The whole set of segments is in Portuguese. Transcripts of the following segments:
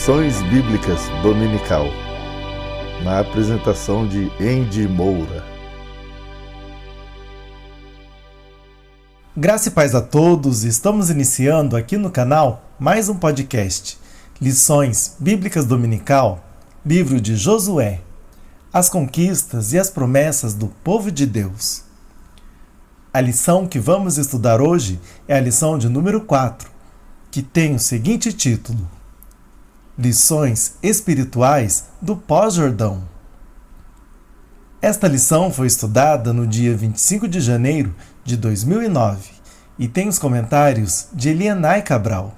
Lições Bíblicas Dominical, na apresentação de Andy Moura. Graça e paz a todos, estamos iniciando aqui no canal mais um podcast, Lições Bíblicas Dominical, livro de Josué, as conquistas e as promessas do povo de Deus. A lição que vamos estudar hoje é a lição de número 4, que tem o seguinte título: Lições Espirituais do Pós-Jordão. Esta lição foi estudada no dia 25 de janeiro de 2009 e tem os comentários de Elianai Cabral.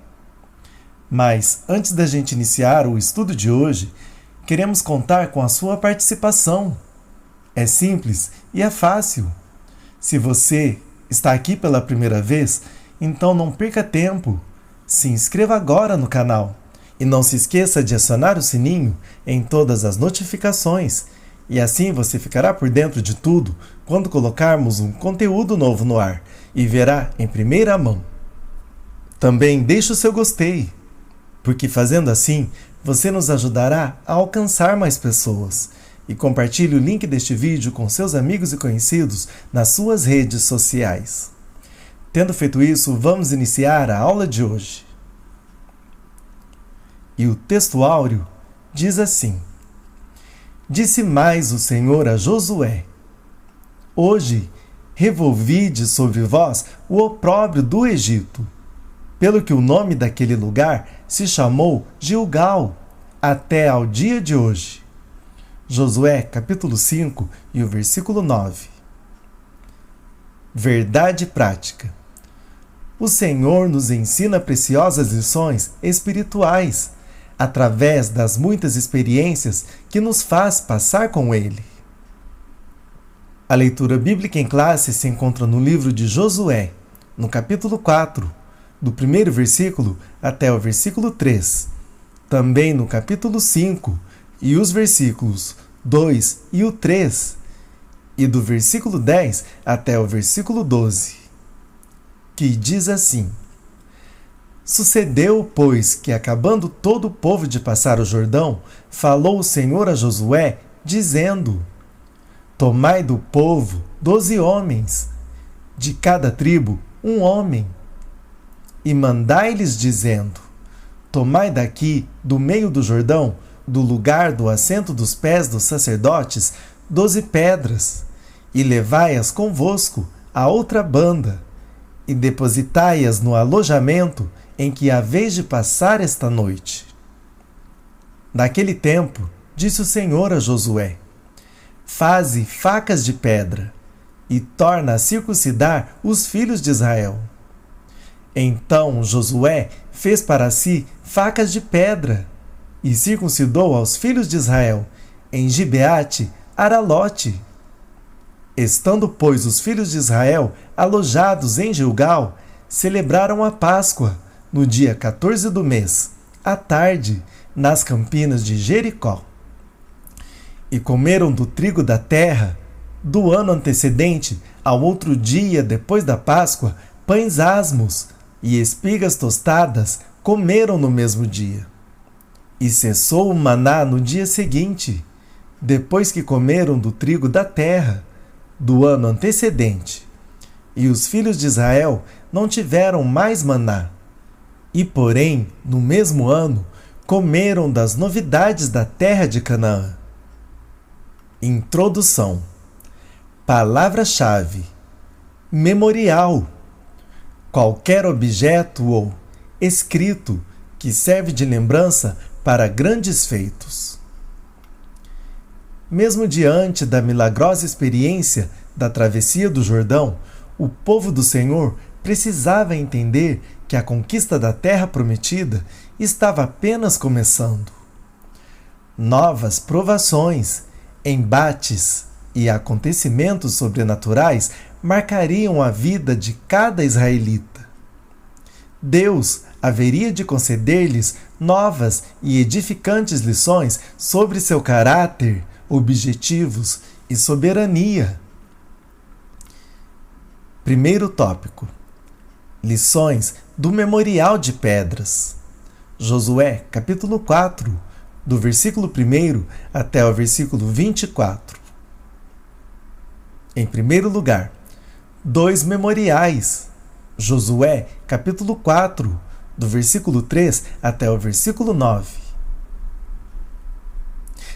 Mas, antes da gente iniciar o estudo de hoje, queremos contar com a sua participação. É simples e é fácil. Se você está aqui pela primeira vez, então não perca tempo. Se inscreva agora no canal. E não se esqueça de acionar o sininho em todas as notificações, e assim você ficará por dentro de tudo quando colocarmos um conteúdo novo no ar e verá em primeira mão. Também deixe o seu gostei, porque fazendo assim você nos ajudará a alcançar mais pessoas. E compartilhe o link deste vídeo com seus amigos e conhecidos nas suas redes sociais. Tendo feito isso, vamos iniciar a aula de hoje. E o texto áureo diz assim: Disse mais o Senhor a Josué: Hoje revolvide sobre vós o opróbrio do Egito, pelo que o nome daquele lugar se chamou Gilgal, até ao dia de hoje. Josué, capítulo 5, e o versículo 9. Verdade prática. O Senhor nos ensina preciosas lições espirituais, através das muitas experiências que nos faz passar com Ele. A leitura bíblica em classe se encontra no livro de Josué, no capítulo 4, do primeiro versículo até o versículo 3, também no capítulo 5, e os versículos 2 e o 3, e do versículo 10 até o versículo 12, que diz assim: Sucedeu, pois, que acabando todo o povo de passar o Jordão, falou o Senhor a Josué, dizendo: Tomai do povo 12 homens, de cada tribo um homem, e mandai-lhes dizendo: Tomai daqui, do meio do Jordão, do lugar do assento dos pés dos sacerdotes, 12 pedras, e levai-as convosco à outra banda, e depositai-as no alojamento em que haveis de passar esta noite. Naquele tempo, disse o Senhor a Josué: Faze facas de pedra, e torna a circuncidar os filhos de Israel. Então Josué fez para si facas de pedra, e circuncidou aos filhos de Israel, em Gibeate Aralote. Estando, pois, os filhos de Israel alojados em Gilgal, celebraram a Páscoa, no dia 14 do mês, à tarde, nas campinas de Jericó. E comeram do trigo da terra, do ano antecedente ao outro dia depois da Páscoa, pães asmos e espigas tostadas comeram no mesmo dia. E cessou o maná no dia seguinte, depois que comeram do trigo da terra, do ano antecedente. E os filhos de Israel não tiveram mais maná. E, porém, no mesmo ano, comeram das novidades da terra de Canaã. Introdução. Palavra-chave: memorial. Qualquer objeto ou escrito que serve de lembrança para grandes feitos. Mesmo diante da milagrosa experiência da travessia do Jordão, o povo do Senhor precisava entender que a conquista da terra prometida estava apenas começando. Novas provações, embates e acontecimentos sobrenaturais marcariam a vida de cada israelita. Deus haveria de conceder-lhes novas e edificantes lições sobre seu caráter, objetivos e soberania. Primeiro tópico: lições do memorial de pedras. Josué, capítulo 4, do versículo 1 até o versículo 24. Em primeiro lugar, 2 memoriais. Josué, capítulo 4, do versículo 3 até o versículo 9.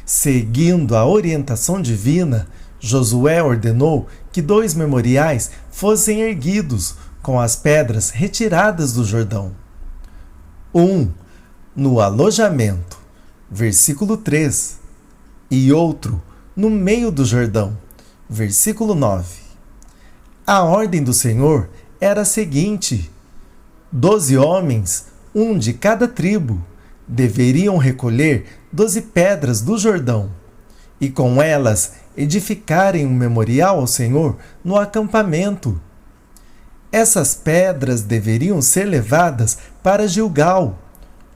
Seguindo a orientação divina, Josué ordenou que 2 memoriais fossem erguidos com as pedras retiradas do Jordão. Um no alojamento, versículo 3, e outro no meio do Jordão, versículo 9. A ordem do Senhor era a seguinte: 12 homens, um de cada tribo, deveriam recolher 12 pedras do Jordão, e com elas edificarem um memorial ao Senhor no acampamento. Essas pedras deveriam ser levadas para Gilgal.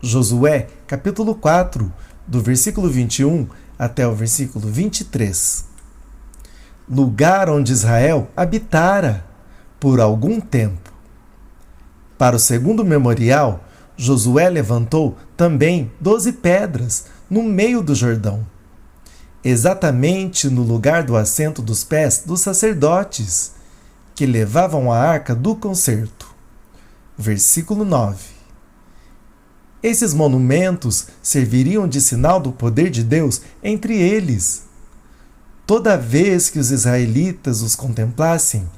Josué, capítulo 4, do versículo 21 até o versículo 23. Lugar onde Israel habitara por algum tempo. Para o segundo memorial, Josué levantou também 12 pedras no meio do Jordão, exatamente no lugar do assento dos pés dos sacerdotes, que levavam a arca do concerto. Versículo 9. Esses monumentos serviriam de sinal do poder de Deus entre eles. Toda vez que os israelitas os contemplassem,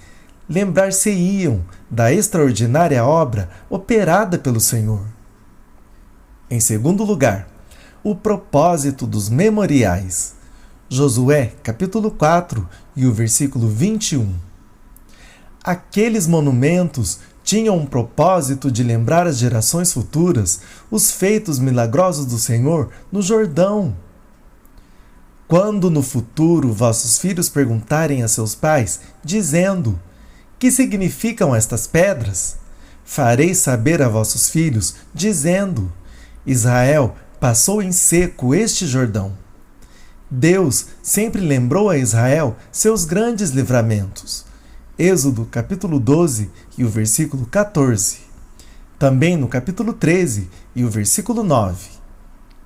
lembrar-se-iam da extraordinária obra operada pelo Senhor. Em segundo lugar, o propósito dos memoriais. Josué, capítulo 4, e o versículo 21. Aqueles monumentos tinham um propósito de lembrar às gerações futuras os feitos milagrosos do Senhor no Jordão. Quando no futuro vossos filhos perguntarem a seus pais, dizendo: que significam estas pedras? Fareis saber a vossos filhos, dizendo: Israel passou em seco este Jordão. Deus sempre lembrou a Israel seus grandes livramentos. Êxodo, capítulo 12 e o versículo 14. Também no capítulo 13 e o versículo 9.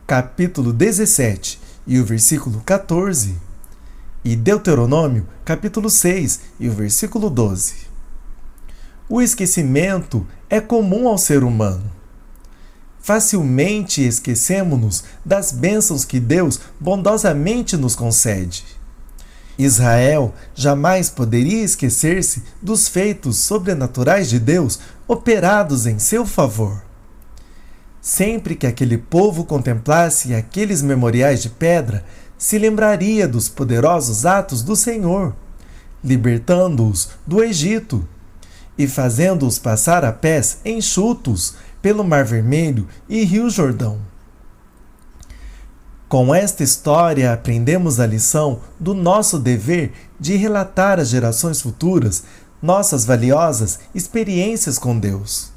Capítulo 17 e o versículo 14. E Deuteronômio, capítulo 6 e o versículo 12. O esquecimento é comum ao ser humano. Facilmente esquecemo-nos das bênçãos que Deus bondosamente nos concede. Israel jamais poderia esquecer-se dos feitos sobrenaturais de Deus operados em seu favor. Sempre que aquele povo contemplasse aqueles memoriais de pedra, se lembraria dos poderosos atos do Senhor, libertando-os do Egito e fazendo-os passar a pés enxutos pelo Mar Vermelho e Rio Jordão. Com esta história aprendemos a lição do nosso dever de relatar às gerações futuras nossas valiosas experiências com Deus.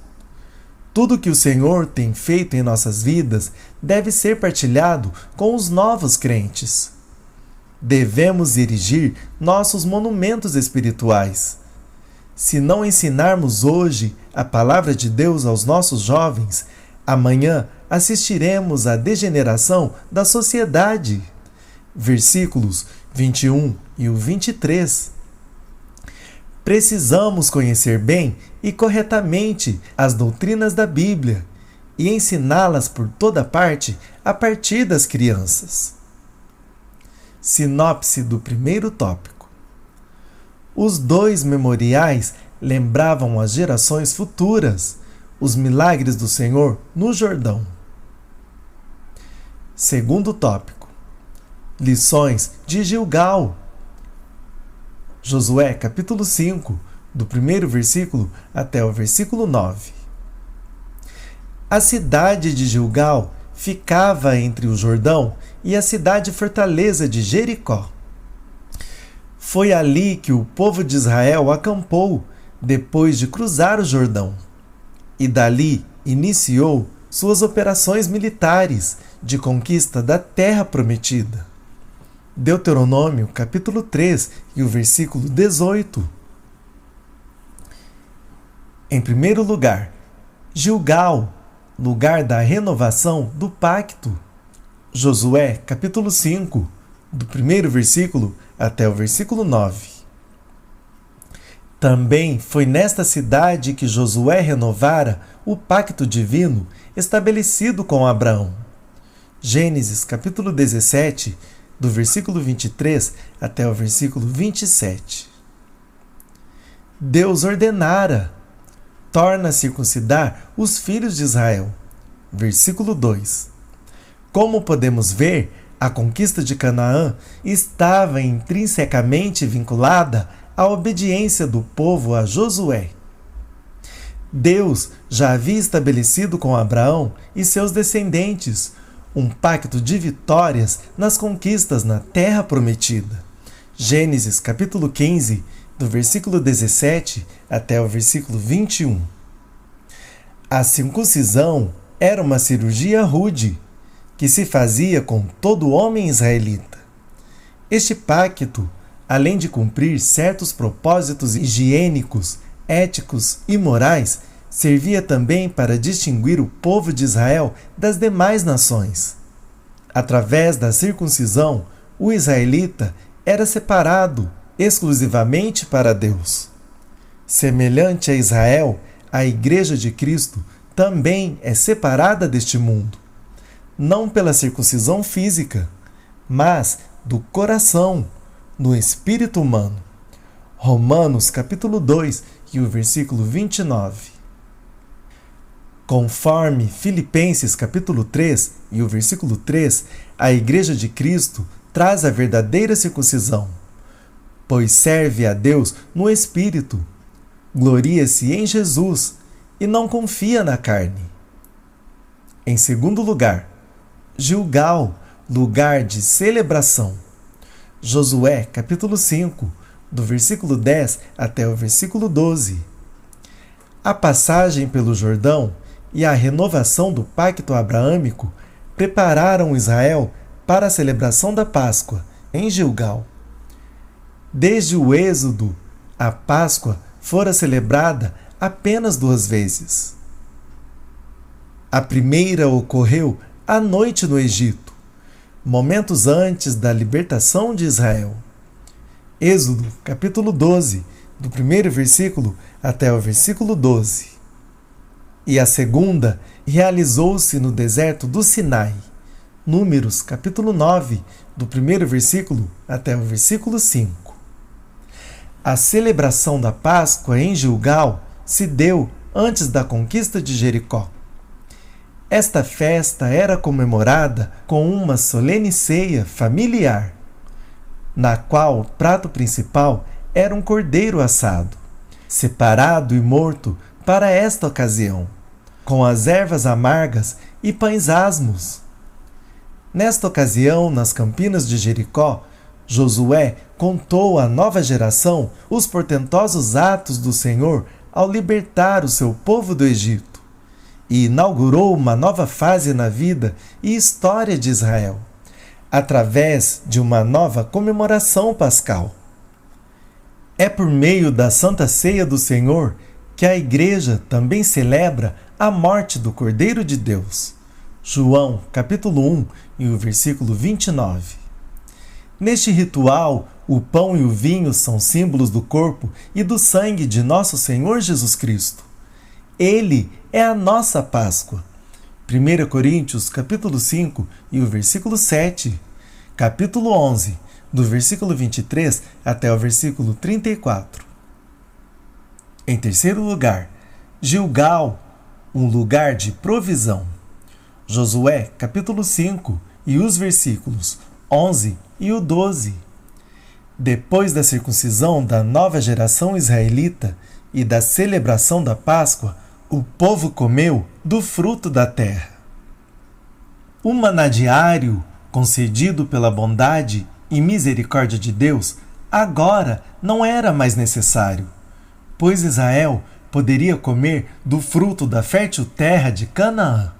Tudo que o Senhor tem feito em nossas vidas deve ser partilhado com os novos crentes. Devemos erigir nossos monumentos espirituais. Se não ensinarmos hoje a palavra de Deus aos nossos jovens, amanhã assistiremos à degeneração da sociedade. Versículos 21 e o 23. Precisamos conhecer bem e corretamente as doutrinas da Bíblia e ensiná-las por toda parte a partir das crianças. Sinopse do primeiro tópico. Os 2 memoriais lembravam às gerações futuras os milagres do Senhor no Jordão. Segundo tópico. Lições de Gilgal. Josué, capítulo 5, do primeiro versículo até o versículo 9. A cidade de Gilgal ficava entre o Jordão e a cidade fortaleza de Jericó. Foi ali que o povo de Israel acampou depois de cruzar o Jordão, e dali iniciou suas operações militares de conquista da terra prometida. Deuteronômio, capítulo 3 e o versículo 18. Em primeiro lugar, Gilgal, lugar da renovação do pacto. Josué, capítulo 5, do primeiro versículo até o versículo 9. Também foi nesta cidade que Josué renovara o pacto divino estabelecido com Abraão. Gênesis, capítulo 17, do versículo 23 até o versículo 27. Deus ordenara: torna a circuncidar os filhos de Israel. Versículo 2. Como podemos ver, a conquista de Canaã estava intrinsecamente vinculada à obediência do povo a Josué. Deus já havia estabelecido com Abraão e seus descendentes um pacto de vitórias nas conquistas na terra prometida. Gênesis capítulo 15, do versículo 17 até o versículo 21. A circuncisão era uma cirurgia rude, que se fazia com todo homem israelita. Este pacto, além de cumprir certos propósitos higiênicos, éticos e morais, servia também para distinguir o povo de Israel das demais nações. Através da circuncisão, o israelita era separado exclusivamente para Deus. Semelhante a Israel, a Igreja de Cristo também é separada deste mundo, não pela circuncisão física, mas do coração, no espírito humano. Romanos capítulo 2 e o versículo 29. Conforme Filipenses capítulo 3 e o versículo 3, a Igreja de Cristo traz a verdadeira circuncisão, pois serve a Deus no Espírito, gloria-se em Jesus e não confia na carne. Em segundo lugar, Gilgal, lugar de celebração. Josué, capítulo 5, do versículo 10 até o versículo 12. A passagem pelo Jordão e a renovação do pacto abraâmico prepararam Israel para a celebração da Páscoa em Gilgal. Desde o Êxodo, a Páscoa fora celebrada apenas 2 vezes. A primeira ocorreu à noite no Egito, momentos antes da libertação de Israel. Êxodo, capítulo 12, do primeiro versículo até o versículo 12. E a segunda realizou-se no deserto do Sinai. Números, capítulo 9, do primeiro versículo até o versículo 5. A celebração da Páscoa em Gilgal se deu antes da conquista de Jericó. Esta festa era comemorada com uma solene ceia familiar, na qual o prato principal era um cordeiro assado, separado e morto para esta ocasião, com as ervas amargas e pães asmos. Nesta ocasião, nas campinas de Jericó, Josué contou à nova geração os portentosos atos do Senhor ao libertar o seu povo do Egito e inaugurou uma nova fase na vida e história de Israel, através de uma nova comemoração pascal. É por meio da Santa Ceia do Senhor que a Igreja também celebra a morte do Cordeiro de Deus. João, capítulo 1, e o versículo 29. Neste ritual, o pão e o vinho são símbolos do corpo e do sangue de nosso Senhor Jesus Cristo. Ele é a nossa Páscoa. 1 Coríntios, capítulo 5, e o versículo 7. Capítulo 11, do versículo 23 até o versículo 34. Em terceiro lugar, Gilgal, um lugar de provisão. Josué, capítulo 5, e os versículos 11 e o 12. Depois da circuncisão da nova geração israelita e da celebração da Páscoa, o povo comeu do fruto da terra. O maná diário, concedido pela bondade e misericórdia de Deus, agora não era mais necessário, pois Israel poderia comer do fruto da fértil terra de Canaã,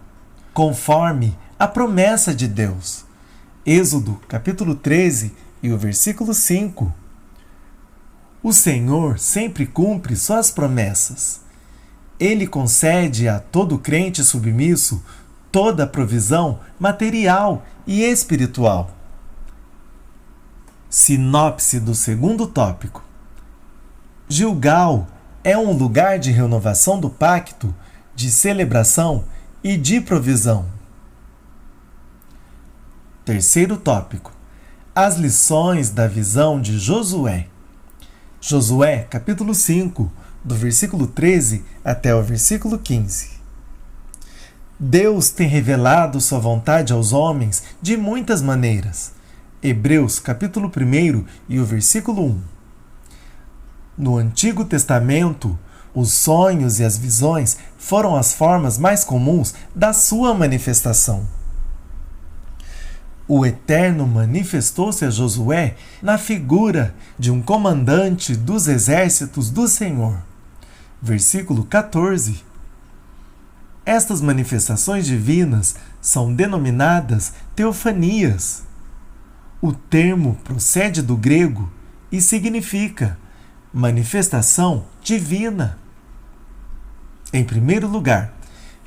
conforme a promessa de Deus. Êxodo, capítulo 13, e o versículo 5. O Senhor sempre cumpre suas promessas. Ele concede a todo crente submisso toda a provisão material e espiritual. Sinopse do segundo tópico. Gilgal é um lugar de renovação do pacto, de celebração e de provisão. Terceiro tópico. As lições da visão de Josué. Josué, capítulo 5, do versículo 13 até o versículo 15. Deus tem revelado sua vontade aos homens de muitas maneiras. Hebreus, capítulo 1 e o versículo 1. No Antigo Testamento, os sonhos e as visões foram as formas mais comuns da sua manifestação. O Eterno manifestou-se a Josué na figura de um comandante dos exércitos do Senhor. Versículo 14. Estas manifestações divinas são denominadas teofanias. O termo procede do grego e significa manifestação divina. Em primeiro lugar,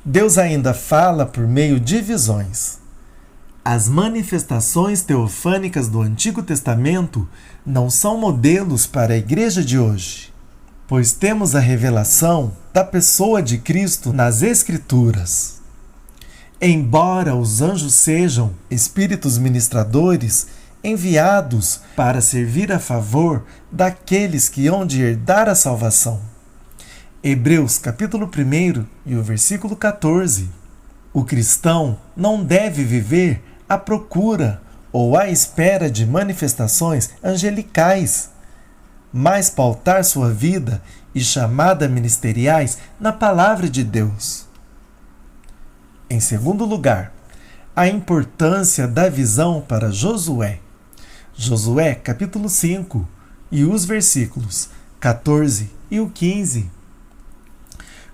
Deus ainda fala por meio de visões. As manifestações teofânicas do Antigo Testamento não são modelos para a igreja de hoje, pois temos a revelação da pessoa de Cristo nas Escrituras. Embora os anjos sejam espíritos ministradores enviados para servir a favor daqueles que hão de herdar a salvação. Hebreus capítulo 1 e o versículo 14. O cristão não deve viver à procura ou à espera de manifestações angelicais, mas pautar sua vida e chamada ministeriais na palavra de Deus. Em segundo lugar, a importância da visão para Josué. Josué, capítulo 5, e os versículos 14 e o 15.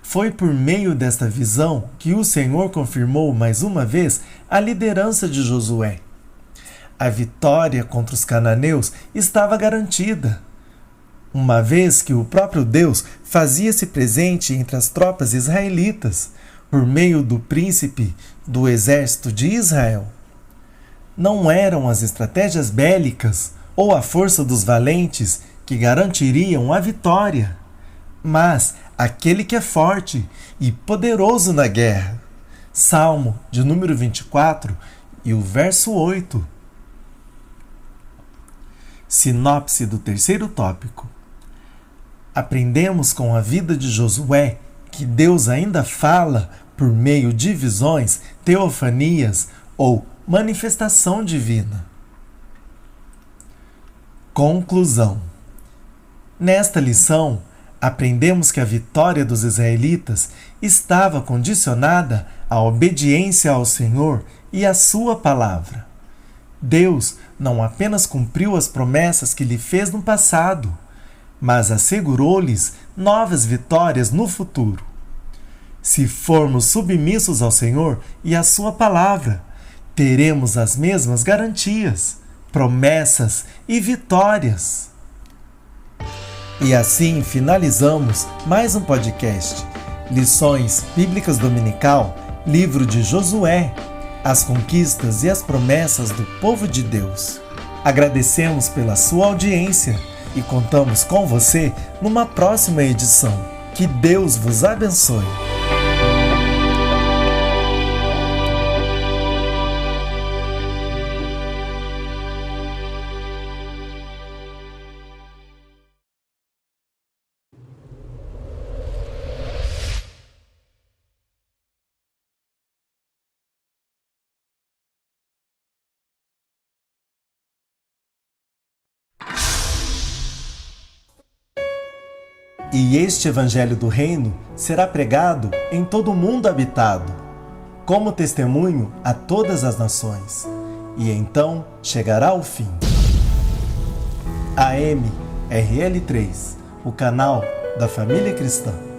Foi por meio desta visão que o Senhor confirmou mais uma vez a liderança de Josué. A vitória contra os cananeus estava garantida, uma vez que o próprio Deus fazia-se presente entre as tropas israelitas, por meio do príncipe do exército de Israel. Não eram as estratégias bélicas ou a força dos valentes que garantiriam a vitória, mas aquele que é forte e poderoso na guerra. Salmo de número 24 e o verso 8. Sinopse do terceiro tópico. Aprendemos com a vida de Josué que Deus ainda fala por meio de visões, teofanias ou manifestação divina. Conclusão. Nesta lição, aprendemos que a vitória dos israelitas estava condicionada à obediência ao Senhor e à sua palavra. Deus não apenas cumpriu as promessas que lhe fez no passado, mas assegurou-lhes novas vitórias no futuro. Se formos submissos ao Senhor e à sua palavra, teremos as mesmas garantias, promessas e vitórias. E assim finalizamos mais um podcast, Lições Bíblicas Dominical, livro de Josué, as conquistas e as promessas do povo de Deus. Agradecemos pela sua audiência e contamos com você numa próxima edição. Que Deus vos abençoe. E este Evangelho do Reino será pregado em todo o mundo habitado, como testemunho a todas as nações, e então chegará o fim. AM RL3, o canal da família cristã.